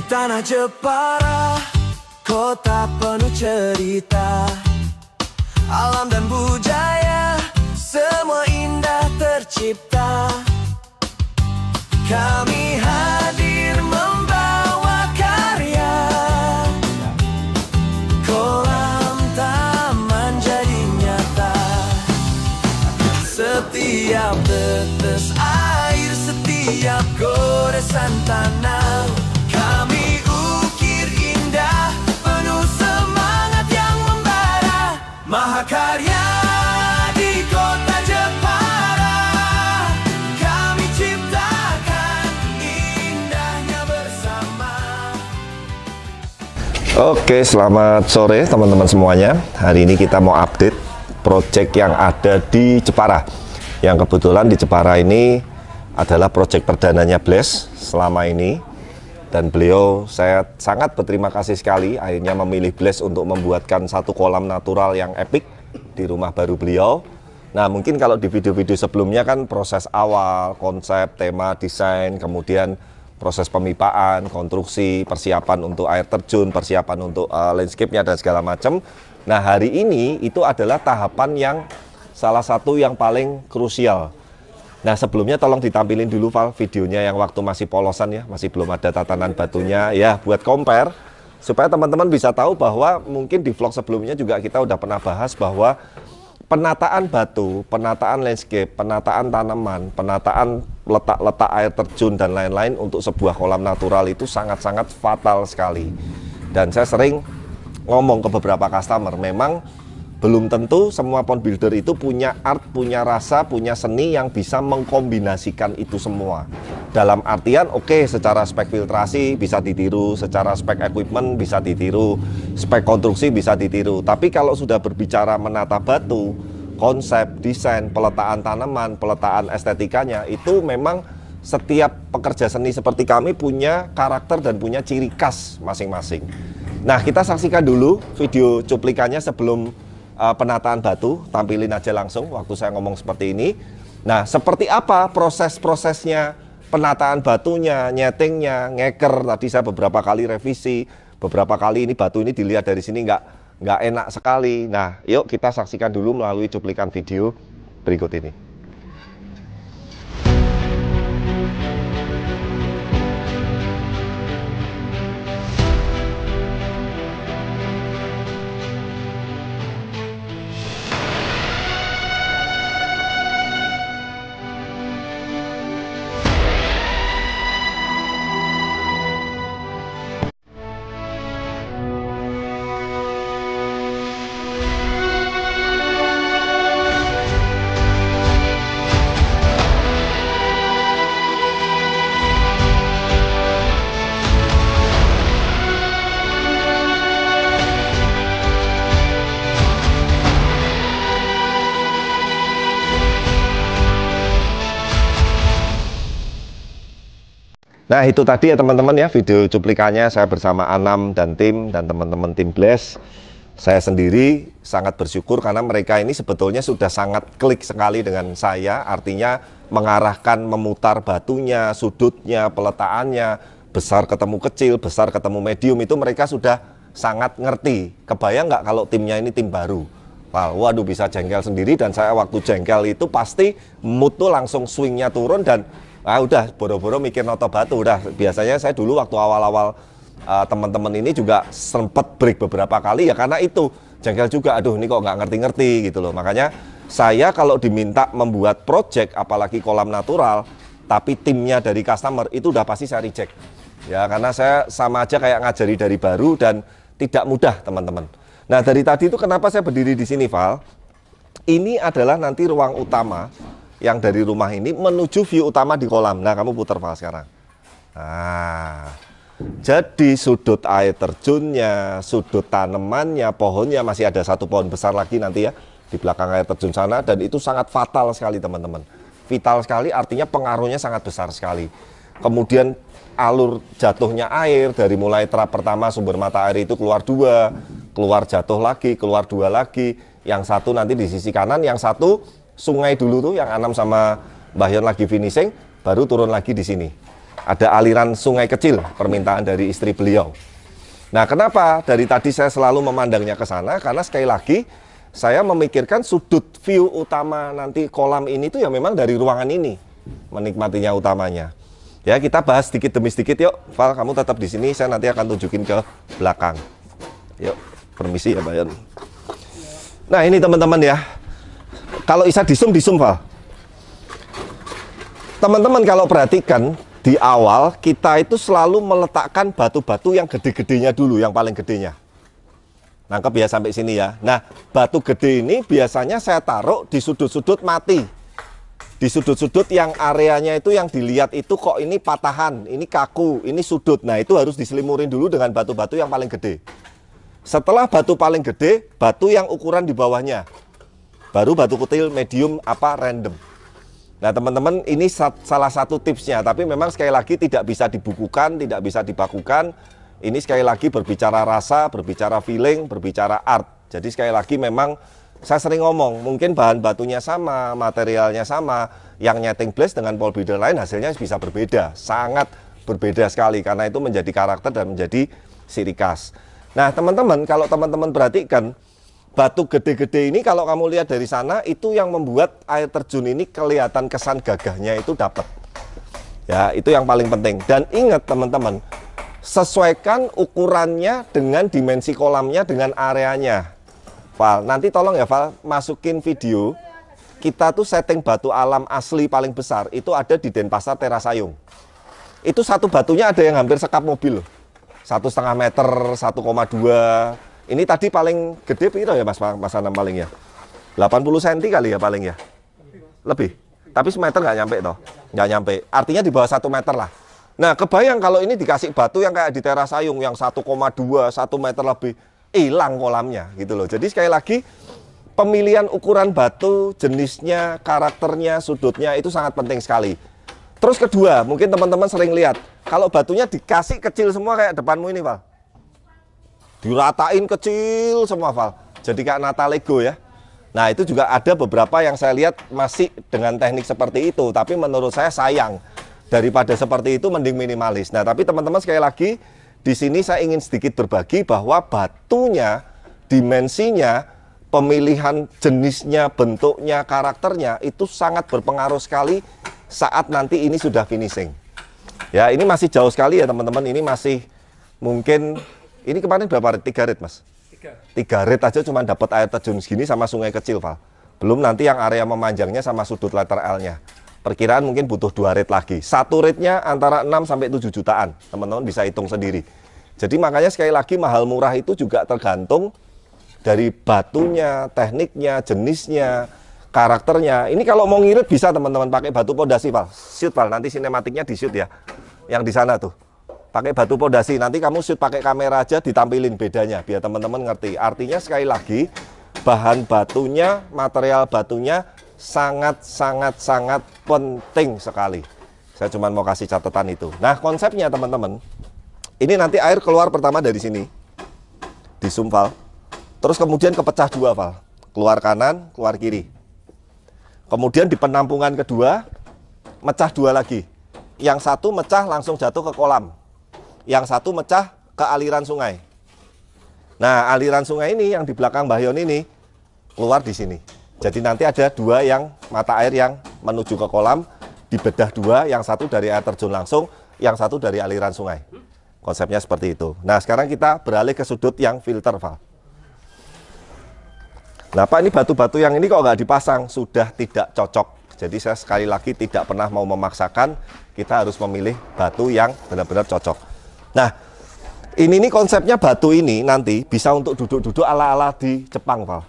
Tanah Jepara, kota penuh cerita, alam dan budaya, semua indah tercipta. Kami hadir membawa karya, kolam taman jadi nyata. Setiap tetes air, setiap goresan tanah, kami ukir indah, penuh semangat yang membara. Mahakarya di kota Jepara, kami ciptakan indahnya bersama. Oke, selamat sore teman-teman semuanya. Hari ini kita mau update project yang ada di Jepara. Yang kebetulan di Jepara ini adalah project perdananya Blaze selama ini. Dan beliau, saya sangat berterima kasih sekali akhirnya memilih Blaze untuk membuatkan satu kolam natural yang epic di rumah baru beliau. Nah, mungkin kalau di video-video sebelumnya kan proses awal, konsep, tema, desain, kemudian proses pemipaan, konstruksi, persiapan untuk air terjun, persiapan untuk landscape-nya dan segala macam. Nah, hari ini itu adalah tahapan yang salah satu yang paling krusial. Nah, sebelumnya tolong ditampilin dulu Val videonya yang waktu masih polosan ya, masih belum ada tatanan batunya ya, buat compare supaya teman-teman bisa tahu bahwa mungkin di vlog sebelumnya juga kita udah pernah bahas bahwa penataan batu, penataan landscape, penataan tanaman, penataan letak-letak air terjun dan lain-lain untuk sebuah kolam natural itu sangat-sangat fatal sekali. Dan saya sering ngomong ke beberapa customer, memang belum tentu semua pond builder itu punya art, punya rasa, punya seni yang bisa mengkombinasikan itu semua. Dalam artian, oke, secara spek filtrasi bisa ditiru, secara spek equipment bisa ditiru, spek konstruksi bisa ditiru. Tapi kalau sudah berbicara menata batu, konsep, desain, peletaan tanaman, peletaan estetikanya, itu memang setiap pekerja seni seperti kami punya karakter dan punya ciri khas masing-masing. Nah, kita saksikan dulu video cuplikannya sebelum penataan batu, tampilin aja langsung waktu saya ngomong seperti ini. Nah, seperti apa proses-prosesnya penataan batunya, nyetingnya, ngeker. Tadi saya beberapa kali revisi, beberapa kali ini batu ini dilihat dari sini nggak enak sekali. Nah, yuk kita saksikan dulu melalui cuplikan video berikut ini. Nah, itu tadi ya teman-teman ya video cuplikannya saya bersama Anam dan tim dan teman-teman tim Blaze. Saya sendiri sangat bersyukur karena mereka ini sebetulnya sudah sangat klik sekali dengan saya, artinya mengarahkan, memutar batunya, sudutnya, peletakannya, besar ketemu kecil, besar ketemu medium, itu mereka sudah sangat ngerti. Kebayang nggak kalau timnya ini tim baru? Waduh, bisa jengkel sendiri, dan saya waktu jengkel itu pasti mood tuh langsung swingnya turun dan udah boro-boro mikir noto batu. Udah, biasanya saya dulu waktu awal-awal teman-teman ini juga sempet break beberapa kali ya karena itu jengkel juga, aduh ini kok nggak ngerti-ngerti gitu loh. Makanya saya kalau diminta membuat project apalagi kolam natural tapi timnya dari customer itu udah pasti saya reject ya, karena saya sama aja kayak ngajari dari baru dan tidak mudah teman-teman. Nah, dari tadi itu kenapa saya berdiri di sini Val, ini adalah nanti ruang utama yang dari rumah ini menuju view utama di kolam. Nah, kamu putar Val sekarang. Nah, jadi sudut air terjunnya, sudut tanamannya, pohonnya, masih ada satu pohon besar lagi nanti ya di belakang air terjun sana, dan itu sangat fatal sekali teman-teman. Vital sekali artinya pengaruhnya sangat besar sekali. Kemudian alur jatuhnya air dari mulai trap pertama sumber mata air itu keluar dua, keluar jatuh lagi, keluar dua lagi. Yang satu nanti di sisi kanan, yang satu sungai dulu tuh yang Anam sama Mbah Yon lagi finishing, baru turun lagi di sini. Ada aliran sungai kecil, permintaan dari istri beliau. Nah, kenapa dari tadi saya selalu memandangnya ke sana? Karena sekali lagi saya memikirkan sudut view utama nanti kolam ini tuh ya memang dari ruangan ini menikmatinya utamanya. Ya, kita bahas sedikit demi sedikit yuk. Val, kamu tetap di sini, saya nanti akan tunjukin ke belakang. Yuk, permisi ya, Bayan. Nah, ini teman-teman ya. Kalau bisa di zoom, Val. Teman-teman kalau perhatikan di awal kita itu selalu meletakkan batu-batu yang gede-gedenya dulu, yang paling gedenya. Nangkep ya sampai sini ya. Nah, batu gede ini biasanya saya taruh di sudut-sudut mati. Di sudut-sudut yang areanya itu yang dilihat itu kok ini patahan, ini kaku, ini sudut. Nah, itu harus diselimurin dulu dengan batu-batu yang paling gede. Setelah batu paling gede, batu yang ukuran di bawahnya. Baru batu kecil, medium, apa, random. Nah, teman-teman, ini salah satu tipsnya, tapi memang sekali lagi tidak bisa dibukukan, tidak bisa dibakukan. Ini sekali lagi berbicara rasa, berbicara feeling, berbicara art. Jadi sekali lagi memang saya sering ngomong, mungkin bahan batunya sama, materialnya sama, yang nyeting blaze dengan pole builder lain hasilnya bisa berbeda, sangat berbeda sekali, karena itu menjadi karakter dan menjadi ciri khas. Nah, teman-teman, kalau teman-teman perhatikan, batu gede-gede ini kalau kamu lihat dari sana itu yang membuat air terjun ini kelihatan kesan gagahnya itu dapat. Ya, itu yang paling penting. Dan ingat teman-teman, sesuaikan ukurannya dengan dimensi kolamnya dengan areanya. Val, nanti tolong ya Val, masukin video. Kita tuh setting batu alam asli paling besar itu ada di Denpasar Terasayung. Itu satu batunya ada yang hampir sekap mobil. 1,5 meter, 1,2. Ini tadi paling gede piro ya Mas Anam paling ya? 80 cm kali ya paling ya? Lebih. Tapi semeter nggak nyampe toh? Nggak nyampe. Artinya di bawah 1 meter lah. Nah, kebayang kalau ini dikasih batu yang kayak di Terasayung yang 1,2, 1 meter lebih, hilang kolamnya gitu loh. Jadi sekali lagi pemilihan ukuran batu, jenisnya, karakternya, sudutnya itu sangat penting sekali. Terus kedua, mungkin teman-teman sering lihat kalau batunya dikasih kecil semua kayak depanmu ini, Val. Diratain kecil semua, Val. Jadi kayak nata Lego ya. Nah, itu juga ada beberapa yang saya lihat masih dengan teknik seperti itu, tapi menurut saya sayang. Daripada seperti itu mending minimalis. Nah, tapi teman-teman sekali lagi di sini saya ingin sedikit berbagi bahwa batunya, dimensinya, pemilihan jenisnya, bentuknya, karakternya itu sangat berpengaruh sekali saat nanti ini sudah finishing. Ya, ini masih jauh sekali ya teman-teman. Ini masih mungkin, ini kemarin berapa rit? 3 rit Mas? 3 rit aja cuma dapat air terjun segini sama sungai kecil, Val. Belum nanti yang area memanjangnya sama sudut letter L-nya. Perkiraan mungkin butuh 2 rit lagi. 1 ritnya antara 6 sampai 7 jutaan. Teman-teman bisa hitung sendiri. Jadi makanya sekali lagi mahal murah itu juga tergantung dari batunya, tekniknya, jenisnya, karakternya. Ini kalau mau ngirit bisa teman-teman pakai batu pondasi, Val. Shoot, Val. Nanti sinematiknya di shoot ya. Yang di sana tuh. Pakai batu pondasi. Nanti kamu shoot pakai kamera aja ditampilin bedanya biar teman-teman ngerti. Artinya sekali lagi bahan batunya, material batunya sangat penting sekali. Saya cuma mau kasih catatan itu. Nah, konsepnya teman-teman, ini nanti air keluar pertama dari sini. Di zoom, Val. Terus kemudian kepecah 2, Val. Keluar kanan, keluar kiri. Kemudian di penampungan kedua, mecah 2 lagi. Yang satu mecah langsung jatuh ke kolam. Yang satu mecah ke aliran sungai. Nah, aliran sungai ini yang di belakang Mbah Yon ini keluar di sini. Jadi nanti ada 2 yang mata air yang menuju ke kolam, dibedah 2, yang satu dari air terjun langsung, yang satu dari aliran sungai. Konsepnya seperti itu. Nah, sekarang kita beralih ke sudut yang filter, Val. Nah, Pak, ini batu-batu yang ini kok nggak dipasang, sudah tidak cocok. Jadi saya sekali lagi tidak pernah mau memaksakan, kita harus memilih batu yang benar-benar cocok. Nah, ini konsepnya batu ini nanti bisa untuk duduk-duduk ala-ala di Jepang, Val.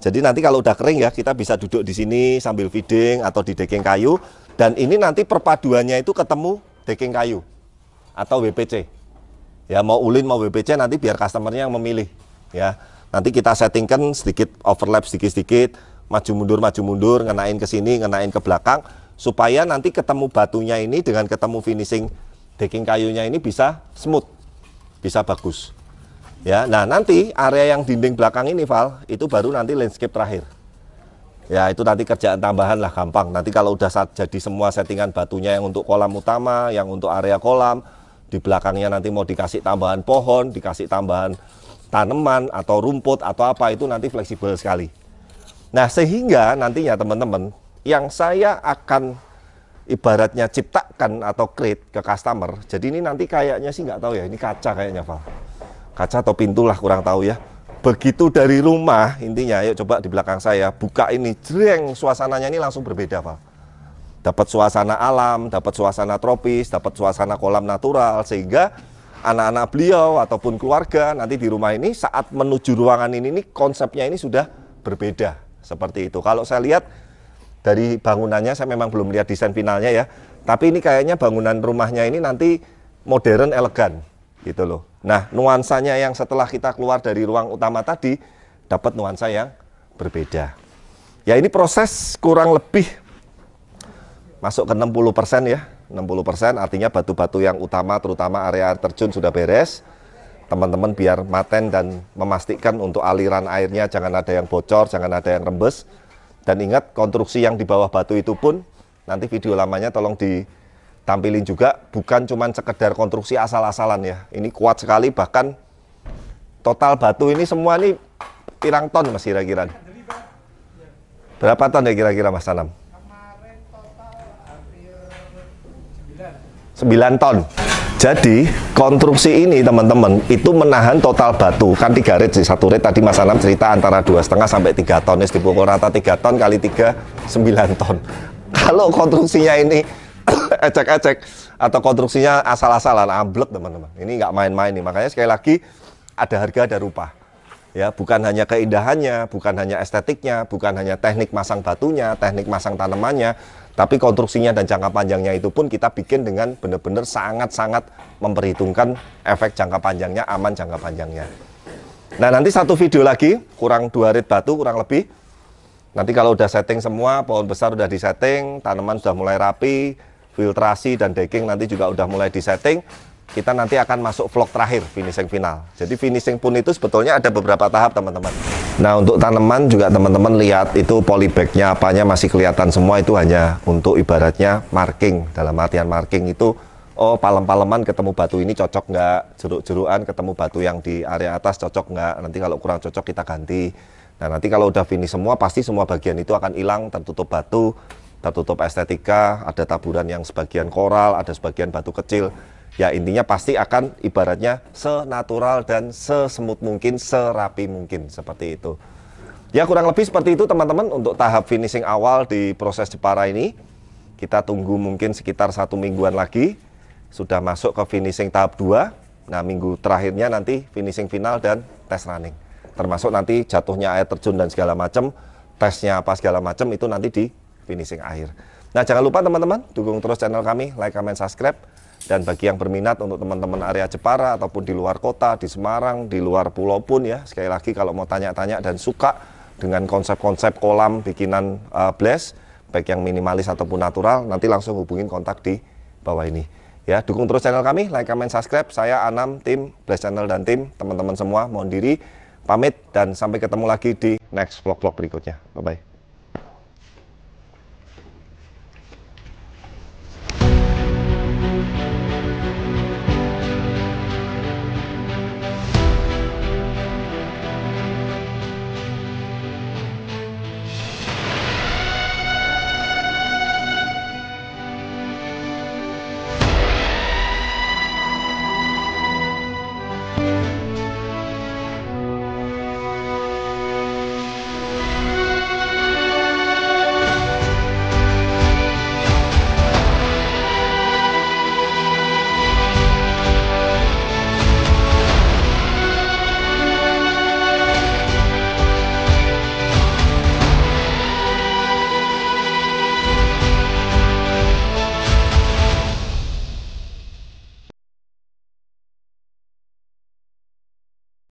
Jadi nanti kalau udah kering ya, kita bisa duduk di sini sambil feeding atau di decking kayu. Dan ini nanti perpaduannya itu ketemu decking kayu atau WPC. Ya, mau ulin mau WPC nanti biar customernya yang memilih. Ya, nanti kita settingkan sedikit overlap sedikit-sedikit, maju mundur, ngenain ke sini, ngenain ke belakang, supaya nanti ketemu batunya ini dengan ketemu finishing decking kayunya ini bisa smooth, bisa bagus. Ya, nah nanti area yang dinding belakang ini, Val, itu baru nanti landscape terakhir. Ya itu nanti kerjaan tambahan lah, gampang. Nanti kalau udah jadi semua settingan batunya yang untuk kolam utama, yang untuk area kolam, di belakangnya nanti mau dikasih tambahan pohon, dikasih tambahan tanaman atau rumput atau apa, itu nanti fleksibel sekali. Nah sehingga nantinya teman-teman, yang saya akan ibaratnya ciptakan atau create ke customer, jadi ini nanti kayaknya sih nggak tahu ya, ini kaca kayaknya Val. Kaca atau pintu lah, kurang tahu ya. Begitu dari rumah, intinya, yuk coba di belakang saya, buka ini, jreng, suasananya ini langsung berbeda, Pak. Dapat suasana alam, dapat suasana tropis, dapat suasana kolam natural, sehingga anak-anak beliau ataupun keluarga nanti di rumah ini saat menuju ruangan ini konsepnya ini sudah berbeda, seperti itu. Kalau saya lihat dari bangunannya, saya memang belum lihat desain finalnya ya, tapi ini kayaknya bangunan rumahnya ini nanti modern, elegan, gitu loh. Nah, nuansanya yang setelah kita keluar dari ruang utama tadi, dapat nuansa yang berbeda. Ya, ini proses kurang lebih masuk ke 60% ya. 60% artinya batu-batu yang utama, terutama area air terjun sudah beres. Teman-teman biar maten dan memastikan untuk aliran airnya jangan ada yang bocor, jangan ada yang rembes. Dan ingat, konstruksi yang di bawah batu itu pun, nanti video lamanya tolong tampilin juga, bukan cuma sekedar konstruksi asal-asalan ya. Ini kuat sekali, bahkan total batu ini semua nih pirang ton Mas kira-kira. Berapa ton ya kira-kira Mas Tanam? Kemarin total hampir 9 ton. Jadi konstruksi ini teman-teman itu menahan total batu. Kan 3 red sih, 1 red tadi Mas Tanam cerita antara 2,5 sampai 3 ton. Ini dipukul rata 3 ton kali 3, 9 ton. Kalau konstruksinya ini ecek-ecek atau konstruksinya asal-asalan, amblek teman-teman. Ini nggak main-main nih. Makanya sekali lagi ada harga ada rupa. Ya, bukan hanya keindahannya, bukan hanya estetiknya, bukan hanya teknik masang batunya, teknik masang tanamannya, tapi konstruksinya dan jangka panjangnya itu pun kita bikin dengan benar-benar sangat-sangat memperhitungkan efek jangka panjangnya, aman jangka panjangnya. Nah, nanti satu video lagi, kurang 2 red batu kurang lebih. Nanti kalau udah setting semua, pohon besar udah disetting, tanaman sudah mulai rapi, filtrasi dan decking nanti juga udah mulai disetting, kita nanti akan masuk vlog terakhir, finishing final. Jadi finishing pun itu sebetulnya ada beberapa tahap teman-teman. Nah untuk tanaman juga teman-teman lihat itu polybagnya apanya masih kelihatan semua, itu hanya untuk ibaratnya marking. Dalam artian marking itu, oh palem-paleman ketemu batu ini cocok nggak, jeruk-jerukan ketemu batu yang di area atas cocok nggak, nanti kalau kurang cocok kita ganti. Nah nanti kalau udah finish semua, pasti semua bagian itu akan hilang, tertutup batu, tertutup estetika, ada taburan yang sebagian koral, ada sebagian batu kecil. Ya intinya pasti akan ibaratnya senatural dan sesemut mungkin, serapi mungkin, seperti itu. Ya kurang lebih seperti itu teman-teman untuk tahap finishing awal di proses Jepara ini. Kita tunggu mungkin sekitar 1 mingguan lagi, sudah masuk ke finishing tahap 2. Nah minggu terakhirnya nanti finishing final dan tes running. Termasuk nanti jatuhnya air terjun dan segala macam, tesnya apa segala macam itu nanti di finishing akhir. Nah jangan lupa teman-teman dukung terus channel kami, like, comment, subscribe. Dan bagi yang berminat untuk teman-teman area Jepara ataupun di luar kota, di Semarang, di luar pulau pun ya, sekali lagi kalau mau tanya-tanya dan suka dengan konsep-konsep kolam bikinan Blaze, baik yang minimalis ataupun natural, nanti langsung hubungin kontak di bawah ini. Ya, dukung terus channel kami, like, comment, subscribe. Saya Anam, tim Blaze Channel dan tim teman-teman semua mohon diri pamit dan sampai ketemu lagi di next vlog-vlog berikutnya. Bye-bye.